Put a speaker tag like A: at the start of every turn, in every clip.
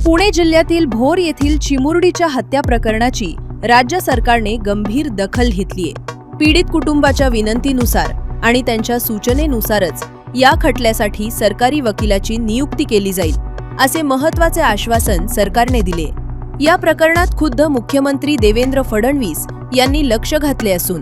A: पुणे जिल्ह्यातील भोर येथील चिमुरडीच्या हत्या प्रकरणाची राज्य सरकारने गंभीर दखल घेतलीये। पीडित कुटुंबाच्या विनंतीनुसार आणि त्यांच्या सूचनेनुसारच या खटल्यासाठी सरकारी वकिलाची नियुक्ती केली जाईल, असे महत्त्वाचे आश्वासन सरकारने दिले। या प्रकरणात खुद्द मुख्यमंत्री देवेंद्र फडणवीस यांनी लक्ष घातले असून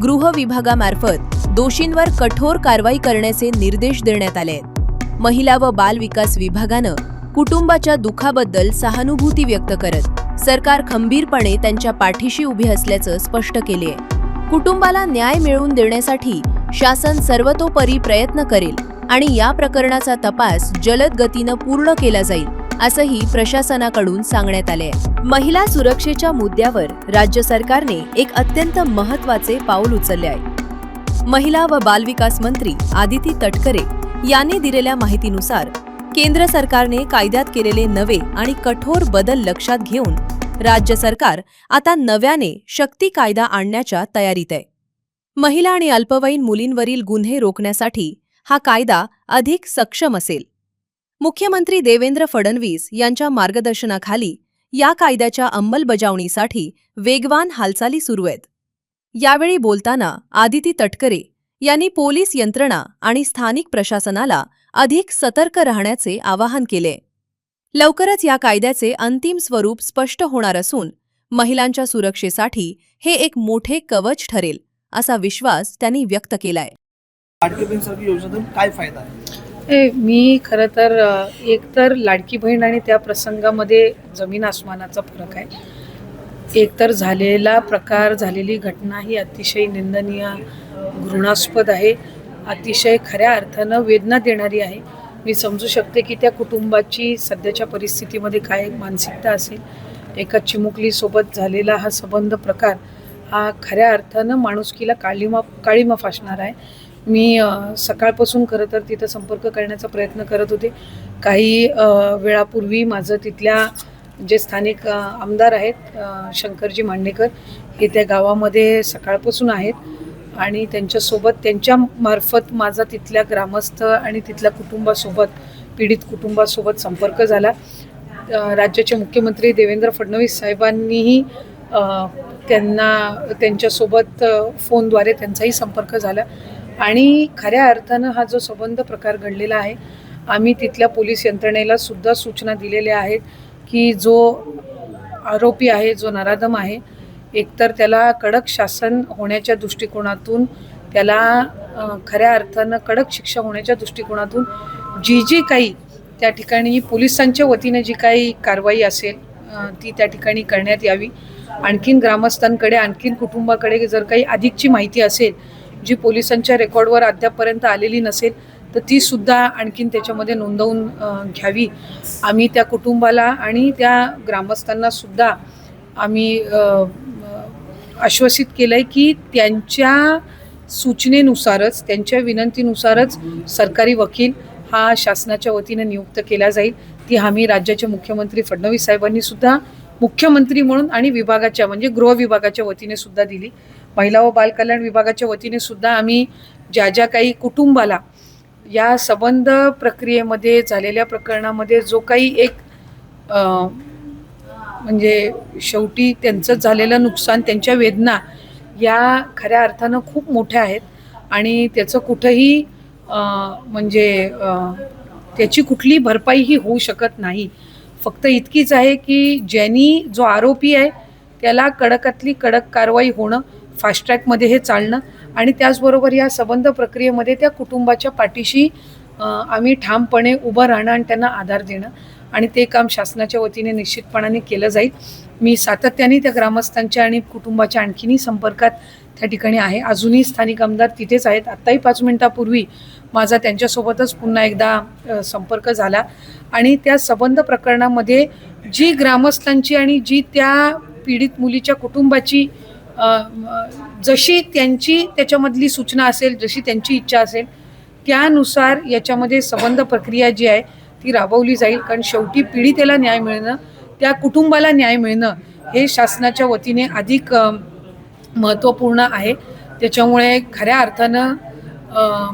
A: गृह विभागामार्फत दोषींवर कठोर कारवाई करण्याचे निर्देश देण्यात आले आहेत। महिला व बाल विकास विभागानं कुटुंबाच्या दुःखाबद्दल सहानुभूती व्यक्त करत सरकार खंबीरपणे त्यांच्या पाठीशी उभे असल्याचं स्पष्ट केले आहे। कुटुंबाला न्याय मिळवून देण्यासाठी शासन सर्वतोपरी प्रयत्न करेल आणि या प्रकरणाचा तपास जलद गतीनं पूर्ण केला जाईल, असंही प्रशासनाकडून सांगण्यात आले आहे। महिला सुरक्षेच्या मुद्द्यावर राज्य सरकारने एक अत्यंत महत्त्वाचे पाऊल उचलले आहे। महिला व बालविकास मंत्री आदिती तटकरे यांनी दिलेल्या माहितीनुसार केंद्र सरकारने कायद्यात केलेले नवे आणि कठोर बदल लक्षात घेऊन राज्य सरकार आता नव्याने शक्ती कायदा आणण्याच्या तयारीत आहे। महिला आणि अल्पवयीन मुलींवरील गुन्हे रोखण्यासाठी हा कायदा अधिक सक्षम असेल। मुख्यमंत्री देवेंद्र फडणवीस यांच्या मार्गदर्शनाखाली या कायद्याच्या अंमलबजावणीसाठी वेगवान हालचाली सुरू आहेत। यावेळी बोलताना आदिती तटकरे यांनी पोलीस यंत्रणा आणि स्थानिक प्रशासनाला अधिक सतर्क राहण्याचे आवाहन केले। लवकरच या कायद्याचे अंतिम स्वरूप स्पष्ट होणार असून महिलांच्या सुरक्षेसाठी हे एक मोठे कवच ठरेल, असा विश्वास त्यांनी व्यक्त केलाय।
B: लाडकी बहीण योजनेतून काय फायदा आहे?
C: मी खरं तर एकतर लाडकी बहीण आणि त्या प्रसंगामध्ये जमीन आसमानाचा फरक आहे। एकतर झालेला प्रकार, झालेली घटना ही अतिशय निंदनीय, घृणास्पद आहे, अतिशय खऱ्या अर्थानं वेदना देणारी आहे। मी समजू शकते की त्या कुटुंबाची सध्याच्या परिस्थितीमध्ये काय मानसिकता असेल। एका चिमुकलीसोबत झालेला हा संबंध प्रकार हा खऱ्या अर्थानं माणुसकीला काळीमा फासणार आहे। मी सकाळपासून खरं तर तिथं संपर्क करण्याचा प्रयत्न करत होते। काही वेळापूर्वी माझं तिथल्या जे स्थानिक आमदार आहेत शंकरजी मांडेकर, हे त्या गावामध्ये सकाळपासून आहेत आणि त्यांच्यासोबत, त्यांच्या मार्फत माझा तिथल्या ग्रामस्थ आणि तिथल्या कुटुंबासोबत, पीडित कुटुंबासोबत संपर्क झाला। राज्याचे मुख्यमंत्री देवेंद्र फडणवीस साहेबांनीही त्यांच्यासोबत फोनद्वारे त्यांचाही संपर्क झाला आणि खऱ्या अर्थानं हा जो संबंध प्रकार घडलेला आहे, आम्ही तिथल्या पोलीस यंत्रणेला सुद्धा सूचना दिलेल्या आहेत की जो आरोपी आहे, जो नराधम आहे, एकतर त्याला कडक शासन होण्याच्या दृष्टिकोनातून, त्याला खऱ्या अर्थानं कडक शिक्षा होण्याच्या दृष्टिकोनातून जी काही त्या ठिकाणी पोलिसांच्या वतीने जी काही कारवाई असेल ती त्या ठिकाणी करण्यात यावी। आणखीन ग्रामस्थांकडे, आणखीन कुटुंबाकडे जर काही अधिकची माहिती असेल जी पोलिसांच्या रेकॉर्डवर अद्यापपर्यंत आलेली नसेल तर ती सुद्धा आणखीन त्याच्यामध्ये नोंदवून घ्यावी। आम्ही त्या कुटुंबाला आणि त्या ग्रामस्थांना सुद्धा आम्ही आश्वासित केलं आहे की त्यांच्या सूचनेनुसारच, त्यांच्या विनंतीनुसारच सरकारी वकील हा शासनाच्या वतीने नियुक्त केला जाईल। ती हमी राज्याचे मुख्यमंत्री फडणवीस साहेबांनी सुद्धा मुख्यमंत्री म्हणून आणि विभागाच्या, म्हणजे गृह विभागाच्या वतीने सुद्धा दिली। महिला व बालकल्याण विभागाच्या वतीने सुद्धा आम्ही ज्या काही कुटुंबाला या संबंध प्रक्रियेमध्ये झालेल्या प्रकरणामध्ये जो काही एक म्हणजे शेवटी त्यांचं झालेलं नुकसान, त्यांच्या वेदना या खऱ्या अर्थानं खूप मोठ्या आहेत आणि त्याचं कुठंही म्हणजे त्याची कुठली भरपाईही होऊ शकत नाही। फक्त इतकीच आहे की जो आरोपी आहे त्याला कडकातली कडक कारवाई होणं, फास्ट ट्रॅकमध्ये हे चालणं आणि त्याचबरोबर या संबंध प्रक्रियेमध्ये त्या कुटुंबाच्या पाठीशी आम्ही ठामपणे उभं राहणं आणि त्यांना आधार देणं, आणि ते काम शासनाच्या वतीने निश्चितपणाने केलं जाईल। मी सातत्याने त्या ग्रामस्थांच्या आणि कुटुंबाच्या आणखीनही संपर्कात त्या ठिकाणी आहे। अजूनही स्थानिक आमदार तिथेच आहेत। आत्ताही 5 मिनिटापूर्वी माझा त्यांच्यासोबतच पुन्हा एकदा संपर्क झाला आणि त्या संबंध प्रकरणामध्ये जी ग्रामस्थांची आणि जी त्या पीडित मुलीच्या कुटुंबाची जशी त्यांची त्याच्यामधली सूचना असेल, जशी त्यांची इच्छा असेल त्यानुसार याच्यामध्ये संबंध प्रक्रिया जी आहे ती राबवली जाईल। कारण शेवटी पीडितेला न्याय मिळणं, त्या कुटुंबाला न्याय मिळणं हे शासनाच्या वतीने अधिक महत्त्वपूर्ण आहे। त्याच्यामुळे खऱ्या अर्थानं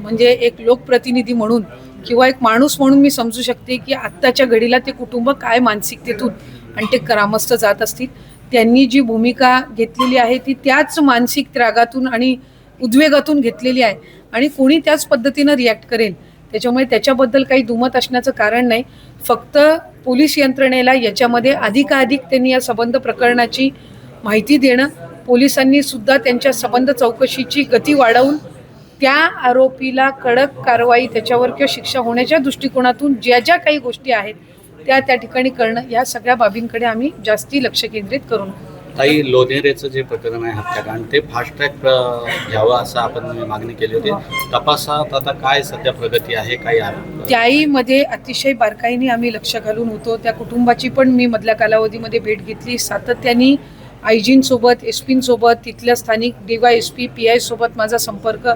C: म्हणजे एक लोकप्रतिनिधी म्हणून किंवा एक माणूस म्हणून मी समजू शकते की आत्ताच्या घडीला ते कुटुंब काय मानसिकतेतून आणि ते ग्रामस्थ जात असतील. त्यांनी जी भूमिका घेतलेली आहे ती त्याच मानसिक त्रागातून आणि उद्वेगातून घेतलेली आहे आणि कोणी त्याच पद्धतीनं रिॲक्ट करेल. त्याच्यामुळे त्याच्याबद्दल काही दुमत असण्याचं कारण नाही. फक्त पोलीस यंत्रणेला याच्यामध्ये अधिकाधिक त्यांनी या संबंध प्रकरणाची माहिती देणं, पोलिसांनी सुद्धा त्यांच्या संबंध चौकशीची गती वाढवून त्या आरोपीला कडक कारवाई त्याच्यावर किंवा शिक्षा होण्याच्या दृष्टिकोनातून ज्या ज्या काही गोष्टी आहेत त्या ठिकाणी करणं, या सगळ्या बाबींकडे आम्ही जास्ती लक्ष केंद्रित करून.
D: ताई, लोणेरेचं जे प्रकरण आहे हत्याकांड, ते फास्ट ट्रॅक घ्यावं असं आपण मागणी केली होती. तपासात आता काय सध्या प्रगती आहे? काही
C: त्याहीमध्ये अतिशय बारकाईने आम्ही लक्ष घालून होतो. त्या कुटुंबाची पण मी मधल्या कालावधीमध्ये भेट घेतली. सातत्याने आयजींसोबत, एसपींसोबत, तिथल्या स्थानिक DYSP PI सोबत माझा संपर्क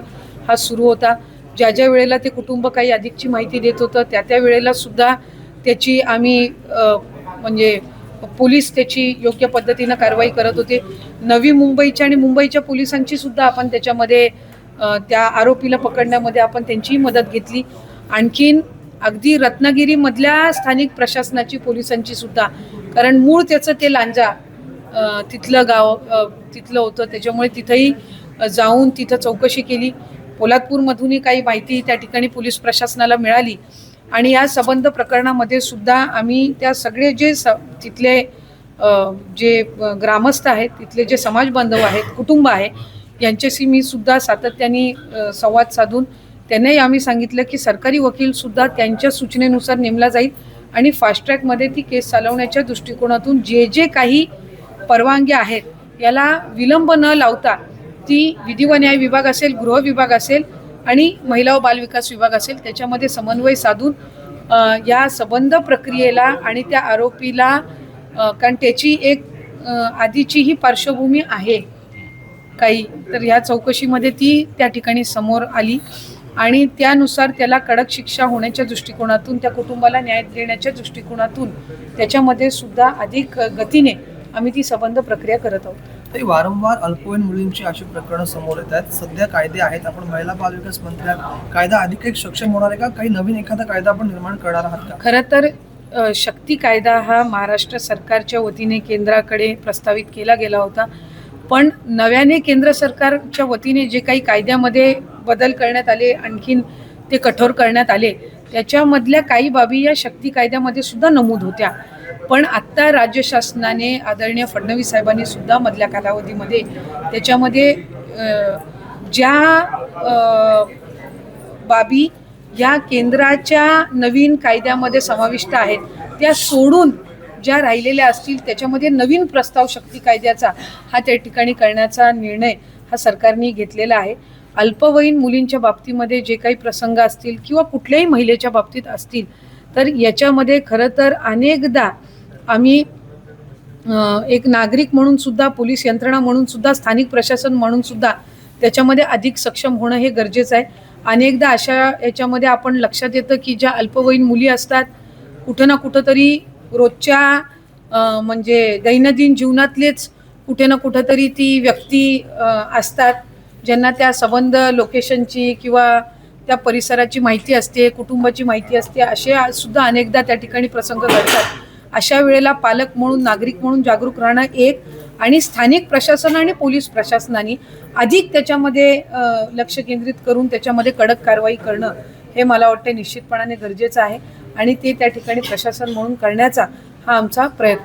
C: हा सुरू होता. ज्या ज्या वेळेला ते कुटुंब काही अधिकची माहिती देत होतं त्या वेळेला सुद्धा त्याची आम्ही म्हणजे पोलीस त्याची योग्य पद्धतीनं कारवाई करत होते. नवी मुंबईच्या आणि मुंबईच्या पोलिसांची सुद्धा आपण त्याच्यामध्ये त्या आरोपीला पकडण्यामध्ये आपण त्यांचीही मदत घेतली. आणखीन अगदी रत्नागिरीमधल्या स्थानिक प्रशासनाची, पोलिसांची सुद्धा, कारण मूळ त्याचं ते लांजा तिथलं गाव तिथलं होतं. त्याच्यामुळे तिथंही जाऊन तिथं चौकशी केली. पोलादपूरमधूनही काही माहिती त्या ठिकाणी पोलीस प्रशासनाला मिळाली आणि या संबंध प्रकरणामध्ये सुद्धा आम्ही त्या सगळे जे तिथले जे ग्रामस्थ आहेत, तिथले जे समाज बांधव आहेत, कुटुंब आहे, यांच्याशी मी सुद्धा सातत्याने संवाद साधून त्यांनाही आम्ही सांगितलं की सरकारी वकील सुद्धा त्यांच्या सूचनेनुसार नेमला जाईल आणि फास्ट ट्रॅकमध्ये ती केस चालवण्याच्या दृष्टिकोनातून जे जे काही परवानग्या आहेत याला विलंब न लावता ती विधी व न्याय विभाग असेल, गृह विभाग असेल आणि महिला व बालविकास विभाग असेल, त्याच्यामध्ये समन्वय साधून या संबंध प्रक्रियेला आणि त्या आरोपीला, कारण त्याची एक आधीची ही पार्श्वभूमी आहे काही, तर ह्या चौकशीमध्ये ती त्या ठिकाणी समोर आली आणि त्यानुसार त्याला कडक शिक्षा होण्याच्या दृष्टिकोनातून, त्या कुटुंबाला न्याय देण्याच्या दृष्टिकोनातून त्याच्यामध्ये सुद्धा अधिक गतीने आम्ही ती संबंध प्रक्रिया करत आहोत.
B: तरी वारंवार अल्पवयीन मुलींची अशी प्रकरणं समोर येत आहेत. सध्या कायदे आहेत, आपण महिला बालविकास मंत्री आहात, कायदा अधिक एक सक्षम होणार आहे का? काही नवीन एखादा कायदा आपण निर्माण करणार आहात का?
C: खरं तर शक्ती कायदा हा महाराष्ट्र सरकारच्या वतीने केंद्राकडे प्रस्तावित केला गेला होता, पण नव्याने केंद्र सरकारच्या वतीने जे काही कायद्यामध्ये बदल करण्यात आले, आणखीन ते कठोर करण्यात आले, त्याच्यामधल्या काही बाबी या शक्ती कायद्यामध्ये सुद्धा नमूद होत्या. पण आत्ता राज्य शासनाने, आदरणीय फडणवीस साहेबांनी सुद्धा मधल्या कालावधीमध्ये त्याच्यामध्ये ज्या बाबी या केंद्राच्या नवीन कायद्यामध्ये समाविष्ट आहेत त्या सोडून ज्या राहिलेल्या असतील त्याच्यामध्ये नवीन प्रस्ताव शक्ती कायद्याचा हा त्या ठिकाणी करण्याचा निर्णय हा सरकारने घेतलेला आहे. अल्पवयीन मुलींच्या बाबतीमध्ये जे काही प्रसंग असतील किंवा कुठल्याही महिलेच्या बाबतीत असतील तर याच्यामध्ये खरं तर अनेकदा आम्ही एक नागरिक म्हणून सुद्धा, पोलीस यंत्रणा म्हणून सुद्धा, स्थानिक प्रशासन म्हणून सुद्धा त्याच्यामध्ये अधिक सक्षम होणं हे गरजेचं आहे. अनेकदा अशा याच्यामध्ये आपण लक्षात येतं की ज्या अल्पवयीन मुली असतात, कुठं ना कुठं तरी रोजच्या म्हणजे दैनंदिन जीवनातलेच कुठे ना कुठं तरी ती व्यक्ती असतात ज्यांना त्या संबंध लोकेशनची किंवा त्या परिसराची माहिती असते, कुटुंबाची माहिती असते. असे सुद्धा अनेकदा त्या ठिकाणी प्रसंग घडतात. अशा वेळेला पालक म्हणून, नागरिक म्हणून जागरूक राहणं एक, आणि स्थानिक प्रशासन आणि पोलीस प्रशासनाने अधिक त्याच्यामध्ये लक्ष केंद्रित करून त्याच्यामध्ये कडक कारवाई करणं हे मला वाटतं निश्चितपणाने गरजेचं आहे आणि ते त्या ठिकाणी प्रशासन म्हणून करण्याचा हा आमचा प्रयत्न